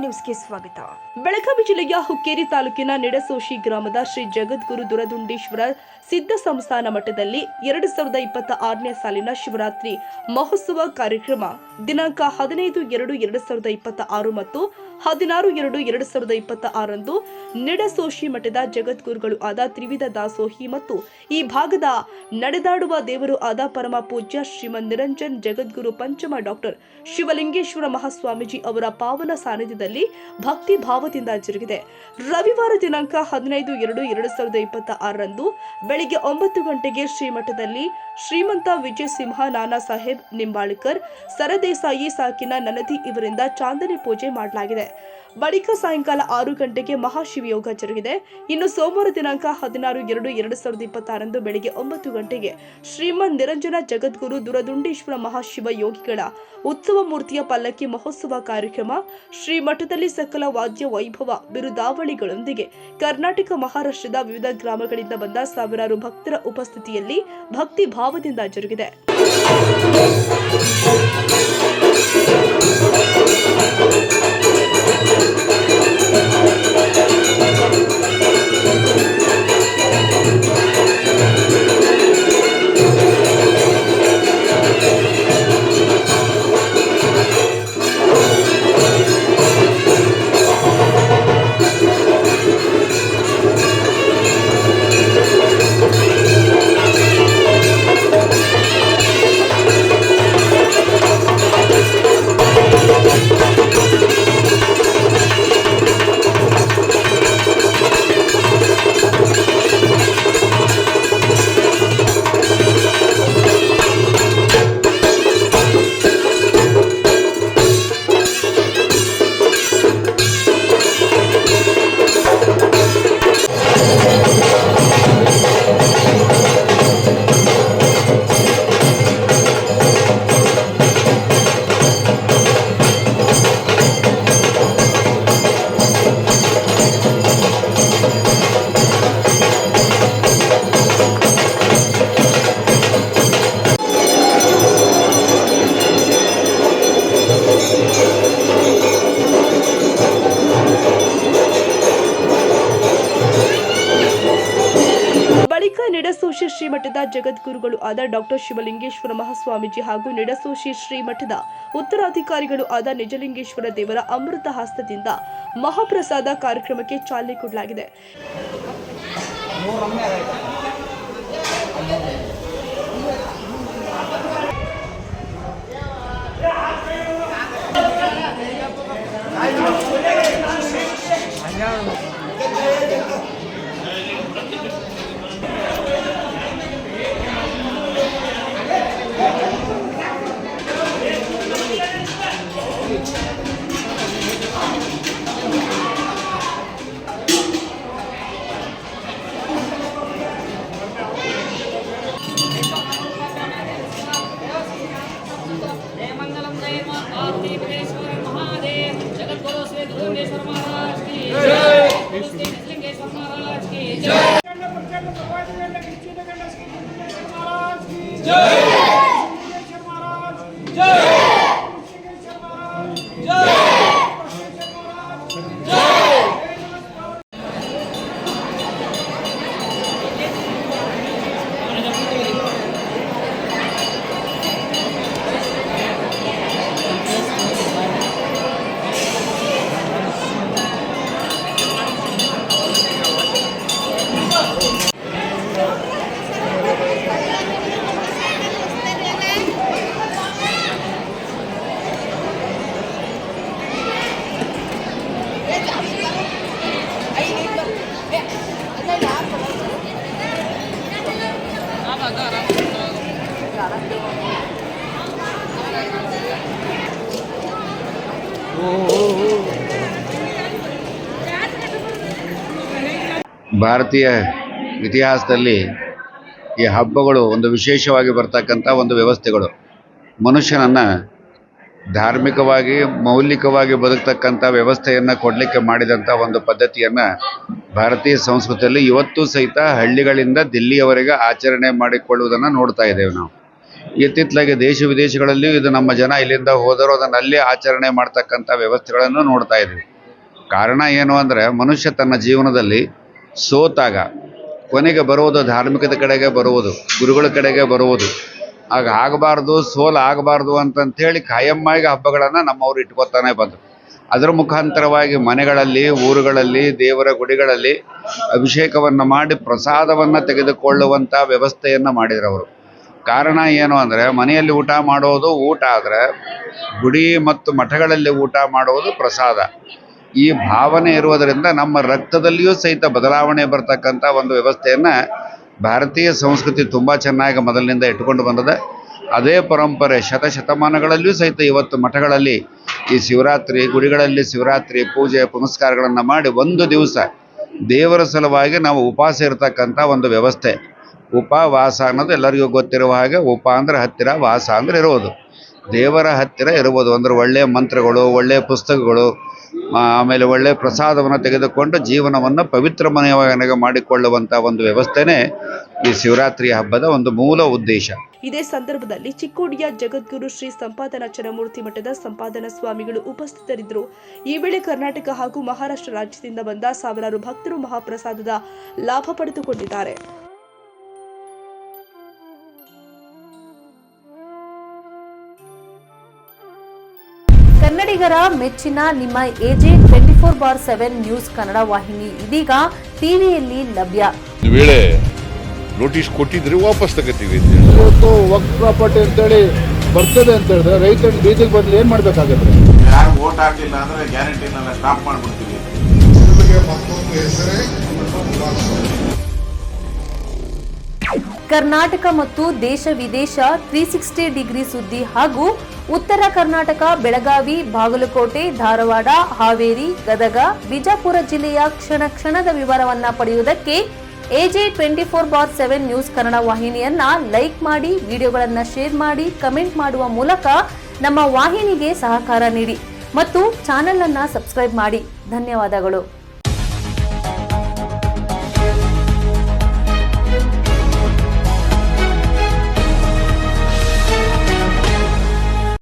ನ್ಯೂಸ್ಗೆ ಸ್ವಾಗತ. ಬೆಳಗಾವಿ ಜಿಲ್ಲೆಯ ಹುಕ್ಕೇರಿ ತಾಲೂಕಿನ ನಿಡಸೋಶಿ ಗ್ರಾಮದ ಶ್ರೀ ಜಗದ್ಗುರು ದುರದುಂಡೇಶ್ವರ ಸಿದ್ಧ ಸಂಸ್ಥಾನ ಮಠದಲ್ಲಿ 2026ನೇ ಸಾಲಿನ ಶಿವರಾತ್ರಿ ಮಹೋತ್ಸವ ಕಾರ್ಯಕ್ರಮ ದಿನಾಂಕ 15/2/2026 ಮತ್ತು 16/2/2026 ರಂದು ನಿಡಸೋಶಿ ಮಠದ ಜಗದ್ಗುರುಗಳು ಆದ ತ್ರಿವಿಧ ದಾಸೋಹಿ ಮತ್ತು ಈ ಭಾಗದ ನಡೆದಾಡುವ ದೇವರು ಆದ ಪರಮ ಪೂಜ್ಯ ಶ್ರೀಮನ್ ನಿರಂಜನ್ ಜಗದ್ಗುರು ಪಂಚಮ ಡಾಕ್ಟರ್ ಶಿವಲಿಂಗೇಶ್ವರ ಮಹಾಸ್ವಾಮೀಜಿ ಅವರ ಪಾವನ ಸಾನ್ನಿಧ್ಯದಲ್ಲಿ ಭಕ್ತಿ ಭಾವದಿಂದ ಜರುಗಿದೆ. ರವಿವಾರ ದಿನಾಂಕ 15/2/2026 ರಂದು ಬೆಳಿಗ್ಗೆ 9 ಗಂಟೆಗೆ ಶ್ರೀಮಠದಲ್ಲಿ ಶ್ರೀಮಂತ ವಿಜಯ ಸಿಂಹ ನಾನಾ ಸಾಹೇಬ್ ನಿಂಬಾಳ್ಕರ್ ಸರದೇಸಾಯಿ ಸಾಕಿನ ನನದಿ ಇವರಿಂದ ಚಾಂದನಿ ಪೂಜೆ ಮಾಡಲಾಗಿದೆ. ಬಳಿಕ ಸಾಯಂಕಾಲ 6 ಗಂಟೆಗೆ ಮಹಾಶಿವಯೋಗ ಜರುಗಿದೆ. ಇನ್ನು ಸೋಮವಾರ ದಿನಾಂಕ 16/2/2026 ರಂದು ಬೆಳಿಗ್ಗೆ 9 ಗಂಟೆಗೆ ಶ್ರೀಮನ್ ನಿರಂಜನ ಜಗದ್ಗುರು ದುರದುಂಡೇಶ್ವರ ಮಹಾಶಿವ ಯೋಗಿಗಳ ಉತ್ಸವ ಮೂರ್ತಿಯ ಪಲ್ಲಕ್ಕಿ ಮಹೋತ್ಸವ ಕಾರ್ಯಕ್ರಮ ಶ್ರೀಮಠದಲ್ಲಿ ಸಕಲ ವಾದ್ಯ ವೈಭವ ಬಿರುದಾವಳಿಗಳೊಂದಿಗೆ ಕರ್ನಾಟಕ ಮಹಾರಾಷ್ಟ್ರದ ವಿವಿಧ ಗ್ರಾಮಗಳಿಂದ ಬಂದ ಸಾವಿರಾರು ಭಕ್ತರ ಉಪಸ್ಥಿತಿಯಲ್ಲಿ ಭಕ್ತಿ ಭಾವದಿಂದ ಜರುಗಿದೆ. ಬಳಿಕ ನಿಡಸೋಶಿ ಶ್ರೀಮಠದ ಜಗದ್ಗುರುಗಳು ಆದ ಡಾಕ್ಟರ್ ಶಿವಲಿಂಗೇಶ್ವರ ಮಹಾಸ್ವಾಮೀಜಿ ಹಾಗೂ ನಿಡಸೋಶಿ ಶ್ರೀಮಠದ ಉತ್ತರಾಧಿಕಾರಿಗಳು ಆದ ನಿಜಲಿಂಗೇಶ್ವರ ದೇವರ ಅಮೃತ ಹಸ್ತದಿಂದ ಮಹಾಪ್ರಸಾದ ಕಾರ್ಯಕ್ರಮಕ್ಕೆ ಚಾಲನೆ ಕೊಡಲಾಗಿದೆ. ಭಾರತೀಯ ಇತಿಹಾಸದಲ್ಲಿ ಈ ಹಬ್ಬಗಳು ಒಂದು ವಿಶೇಷವಾಗಿ ಬರ್ತಕ್ಕಂಥ ಒಂದು ವ್ಯವಸ್ಥೆಗಳು. ಮನುಷ್ಯನನ್ನು ಧಾರ್ಮಿಕವಾಗಿ ಮೌಲಿಕವಾಗಿ ಬದುಕ್ತಕ್ಕಂಥ ವ್ಯವಸ್ಥೆಯನ್ನು ಕೊಡಲಿಕ್ಕೆ ಮಾಡಿದಂಥ ಒಂದು ಪದ್ಧತಿಯನ್ನು ಭಾರತೀಯ ಸಂಸ್ಕೃತಿಯಲ್ಲಿ ಇವತ್ತು ಸಹಿತ ಹಳ್ಳಿಗಳಿಂದ ದಿಲ್ಲಿಯವರೆಗೆ ಆಚರಣೆ ಮಾಡಿಕೊಳ್ಳುವುದನ್ನು ನೋಡ್ತಾ ಇದ್ದೇವೆ ನಾವು. ಇತ್ತಿತ್ತಲಾಗಿ ದೇಶ ವಿದೇಶಗಳಲ್ಲಿಯೂ ಇದು ನಮ್ಮ ಜನ ಇಲ್ಲಿಂದ ಹೋದರೂ ಅದನ್ನು ಅಲ್ಲೇ ಆಚರಣೆ ಮಾಡ್ತಕ್ಕಂಥ ವ್ಯವಸ್ಥೆಗಳನ್ನು ನೋಡ್ತಾ ಇದ್ವಿ. ಕಾರಣ ಏನು ಅಂದರೆ ಮನುಷ್ಯ ತನ್ನ ಜೀವನದಲ್ಲಿ ಸೋತಾಗ ಕೊನೆಗೆ ಬರುವುದು ಧಾರ್ಮಿಕದ ಕಡೆಗೆ ಬರುವುದು, ಗುರುಗಳ ಕಡೆಗೆ ಬರುವುದು. ಆಗ ಆಗಬಾರ್ದು, ಸೋಲು ಆಗಬಾರ್ದು ಅಂತಂಥೇಳಿ ಕಾಯಮ್ಮಾಗಿ ಹಬ್ಬಗಳನ್ನು ನಮ್ಮವರು ಇಟ್ಕೊತಾನೆ ಬಂದರು. ಅದರ ಮುಖಾಂತರವಾಗಿ ಮನೆಗಳಲ್ಲಿ, ಊರುಗಳಲ್ಲಿ, ದೇವರ ಗುಡಿಗಳಲ್ಲಿ ಅಭಿಷೇಕವನ್ನು ಮಾಡಿ ಪ್ರಸಾದವನ್ನು ತೆಗೆದುಕೊಳ್ಳುವಂಥ ವ್ಯವಸ್ಥೆಯನ್ನು ಮಾಡಿದ್ರವರು. ಕಾರಣ ಏನು ಅಂದರೆ ಮನೆಯಲ್ಲಿ ಊಟ ಮಾಡೋದು ಊಟ ಆದರೆ ಗುಡಿ ಮತ್ತು ಮಠಗಳಲ್ಲಿ ಊಟ ಮಾಡುವುದು ಪ್ರಸಾದ. ಈ ಭಾವನೆ ಇರುವುದರಿಂದ ನಮ್ಮ ರಕ್ತದಲ್ಲಿಯೂ ಸಹಿತ ಬದಲಾವಣೆ ಬರ್ತಕ್ಕಂಥ ಒಂದು ವ್ಯವಸ್ಥೆಯನ್ನು ಭಾರತೀಯ ಸಂಸ್ಕೃತಿ ತುಂಬ ಚೆನ್ನಾಗಿ ಮೊದಲಿನಿಂದ ಇಟ್ಕೊಂಡು ಬಂದಿದೆ. ಅದೇ ಪರಂಪರೆ ಶತಮಾನಗಳಲ್ಲಿಯೂ ಸಹಿತ ಇವತ್ತು ಮಠಗಳಲ್ಲಿ ಈ ಶಿವರಾತ್ರಿ, ಗುಡಿಗಳಲ್ಲಿ ಶಿವರಾತ್ರಿ ಪೂಜೆ ಪುನಸ್ಕಾರಗಳನ್ನು ಮಾಡಿ ಒಂದು ದಿವಸ ದೇವರ ಸಲುವಾಗಿ ನಾವು ಉಪವಾಸ ಇರತಕ್ಕಂಥ ಒಂದು ವ್ಯವಸ್ಥೆ. ಉಪವಾಸ ಅನ್ನೋದು ಎಲ್ಲರಿಗೂ ಗೊತ್ತಿರುವ ಹಾಗೆ, ಉಪ ಅಂದರೆ ಹತ್ತಿರ, ವಾಸ ಅಂದರೆ ಇರುವುದು, ದೇವರ ಹತ್ತಿರ ಇರುವುದು. ಅಂದರೆ ಒಳ್ಳೆಯ ಮಂತ್ರಗಳು, ಒಳ್ಳೆಯ ಪುಸ್ತಕಗಳು, ಆಮೇಲೆ ಒಳ್ಳೆಯ ಪ್ರಸಾದವನ್ನು ತೆಗೆದುಕೊಂಡು ಜೀವನವನ್ನು ಪವಿತ್ರಮಯವಾಗಿ ಮಾಡಿಕೊಳ್ಳುವಂಥ ಒಂದು ವ್ಯವಸ್ಥೆನೇ ಈ ಶಿವರಾತ್ರಿ ಹಬ್ಬದ ಒಂದು ಮೂಲ ಉದ್ದೇಶ. ಇದೇ ಸಂದರ್ಭದಲ್ಲಿ ಚಿಕ್ಕೋಡಿಯ ಜಗದ್ಗುರು ಶ್ರೀ ಸಂಪಾದನಾ ಚರಮೂರ್ತಿ ಮಠದ ಸಂಪಾದನಾ ಸ್ವಾಮಿಗಳು ಉಪಸ್ಥಿತರಿದ್ದರು. ಈ ವೇಳೆ ಕರ್ನಾಟಕ ಹಾಗೂ ಮಹಾರಾಷ್ಟ್ರ ರಾಜ್ಯದಿಂದ ಬಂದ ಸಾವಿರಾರು ಭಕ್ತರು ಮಹಾಪ್ರಸಾದದ ಲಾಭ ಪಡೆದುಕೊಂಡಿದ್ದಾರೆ. ಕನ್ನಡಿಗರ ಮೆಚ್ಚಿನ ನಿಮ್ಮ AJ 24/7 ನ್ಯೂಸ್ ಕನ್ನಡ ವಾಹಿನಿ ಇದೀಗ ಟಿವಿಯಲ್ಲಿ ಲಭ್ಯ. ವೇಳೆ ನೋಟಿಸ್ ಕೊಟ್ಟಿದ್ರೆ ವಾಪಸ್ ತಗೋತೀವಿ. ಇವತ್ತು ವಕ್ಫ್ ಪ್ರಾಪರ್ಟಿ ಅಂತೇಳಿ ಬರ್ತದೆ ಅಂತ ಹೇಳಿದ್ರೆ ರೈತರ ಬೀದಿಗೆ ಬದಲು ಏನ್ ಮಾಡ್ಬೇಕಾಗತ್ತೆ? ಯಾರು ವೋಟ್ ಹಾಕಲಿಲ್ಲ ಅಂದ್ರೆ ಗ್ಯಾರಂಟಿನೆಲ್ಲ ಸ್ಟಾಪ್ ಮಾಡ್ಬಿಡ್ತೀವಿ. ಕರ್ನಾಟಕ ಮತ್ತು ದೇಶ ವಿದೇಶ 360 ಡಿಗ್ರಿ ಸುದ್ದಿ ಹಾಗೂ ಉತ್ತರ ಕರ್ನಾಟಕ, ಬೆಳಗಾವಿ, ಬಾಗಲಕೋಟೆ, ಧಾರವಾಡ, ಹಾವೇರಿ, ಗದಗ, ಬಿಜಾಪುರ ಜಿಲ್ಲೆಯ ಕ್ಷಣ ಕ್ಷಣದ ವಿವರವನ್ನ ಪಡೆಯುವುದಕ್ಕೆ AJ 24/7 ನ್ಯೂಸ್ ಕನ್ನಡ ವಾಹಿನಿಯನ್ನ ಲೈಕ್ ಮಾಡಿ, ವಿಡಿಯೋಗಳನ್ನ ಶೇರ್ ಮಾಡಿ, ಕಮೆಂಟ್ ಮಾಡುವ ಮೂಲಕ ನಮ್ಮ ವಾಹಿನಿಗೆ ಸಹಕಾರ ನೀಡಿ ಮತ್ತು ಚಾನೆಲ್ ಅನ್ನ ಸಬ್ಸ್ಕ್ರೈಬ್ ಮಾಡಿ. ಧನ್ಯವಾದಗಳು.